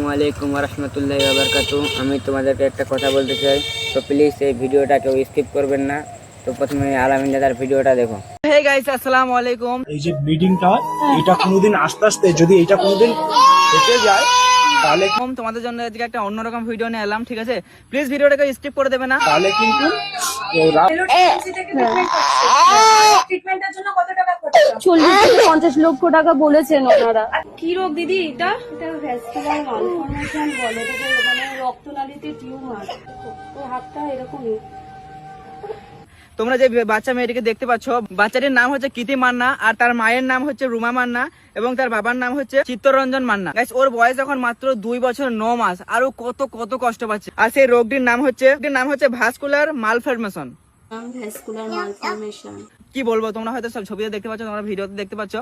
আসসালামু আলাইকুম ওয়া রাহমাতুল্লাহি ওয়া বারাকাতুহু। আমি তোমাদেরকে একটা কথা বলতে চাই, তো প্লিজ এই ভিডিওটা কেউ স্কিপ করবেন না। তো প্রথমে আলামিন দাদার ভিডিওটা দেখো। হে গাইস, আসসালামু আলাইকুম। এই যে ব্লিডিংটা, এটা কোনোদিন আস্তে আস্তে যদি এটা কোনোদিন থেকে যায় তাহলে তোমাদের জন্য আজকে একটা অন্যরকম ভিডিও নিয়ে এলাম, ঠিক আছে? প্লিজ ভিডিওটাকে স্কিপ করে দেবে না। তাহলে কিন্তু 40-50 লক্ষ টাকা বলেছেন ওনারা। কি রোগ দিদি এটা? এটা ভ্যাসকুলার মালফরমেশন বলে, এটাকে মানে রক্তনালীতে টিউমার। তো হাতটা এরকমই। তোমরা যে বাচ্চা মেয়েটিকে দেখতে পাচ্ছ, বাচ্চাটির নাম হচ্ছে কৃতি মান্না, আর তার মায়ের নাম হচ্ছে রুমা মান্না এবং তার বাবার নাম হচ্ছে চিত্তরঞ্জন মান্না। গাইস, ওর বয়স এখন মাত্র 2 বছর 9 মাস, আর ও কত কত কষ্ট পাচ্ছে। আর সেই রোগটির নাম হচ্ছে ভাস্কুলার মালফরমেশন। ভ্যাসকুলার মালফরমেশন কি বলবো, তোমরা হয়তো সব ছবিতে দেখতে পাচ্ছ, তোমরা ভিডিওতে দেখতে পাচ্ছ।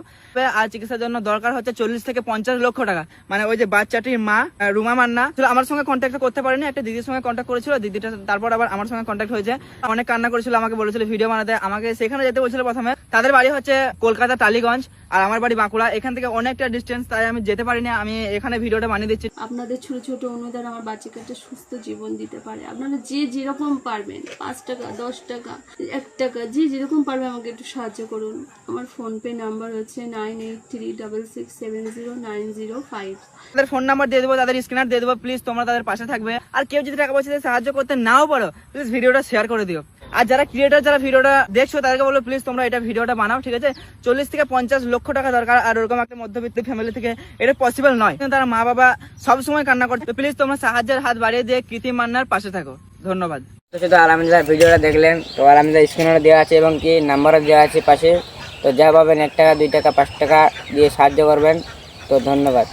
আর চিকিৎসার জন্য দরকার হচ্ছে 40 থেকে 50 লক্ষ টাকা। মানে ওই যে বাচ্চাটির মা রুমা মান্না আমার সঙ্গে কন্ট্যাক্ট করতে পারেনি, একটা দিদির সঙ্গে কন্ট্যাক্ট করেছিল, দিদিটা তারপর আবার আমার সঙ্গে কন্ট্যাক্ট হয়েছে। অনেক কান্না করেছিল, আমাকে বলেছিল ভিডিও বানাতে, আমাকে সেখানে যেতে বলছিল প্রথমে। তাদের বাড়ি হচ্ছে কলকাতা টালিগঞ্জ, আর আমার বাড়ি বাঁকুড়া, এখান থেকে অনেকটা ডিস্টেন্স, তাই আমি যেতে পারিনি। আমি এখানে ভিডিওটা বানিয়ে দিচ্ছি। আপনাদের ছোট ছোট অনুদান আমার বাচ্চাকে একটা সুস্থ জীবন দিতে পারে। আপনারা যে যেরকম পারবেন, 5 টাকা, 10 টাকা, 1 টাকা, যে যেরকম পারবে আমাকে একটু সাহায্য করুন। আমার ফোনপে নাম্বার হচ্ছে 9836670905। তাদের ফোন নাম্বার দিয়ে দেবো, তাদের স্ক্রিনার দিয়ে দেবো। প্লিজ তোমরা তাদের পাশে থাকবে। আর কেউ যদি টাকা পয়সা দিয়ে সাহায্য করতে নাও পারো, প্লিজ ভিডিওটা শেয়ার করে দিও। আর যারা ক্রিয়েটর, যারা ভিডিওটা দেখছো, তাদেরকে বলো প্লিজ তোমরা এটা ভিডিওটা বানাও, ঠিক আছে? 40 থেকে 50 লক্ষ টাকা দরকার, আর ওরকম একটা মধ্যবিত্ত ফ্যামিলি থেকে এটা পসিবল নয়। কিন্তু তার মা বাবা সবসময় কান্না করছে। প্লিজ তোমরা সাহায্যের হাত বাড়িয়ে দিয়ে কৃতি মান্নার পাশে থাকো। ধন্যবাদ। তো শুধু আলামিন দাদার ভিডিওটা দেখলেন, তো আলামিন দাদার স্ক্রিনে দেওয়া আছে এবং কি নাম্বারও দেওয়া আছে পাশে। তো যা পাবেন 1 টাকা, 2 টাকা, 5 টাকা দিয়ে সাহায্য করবেন। তো ধন্যবাদ।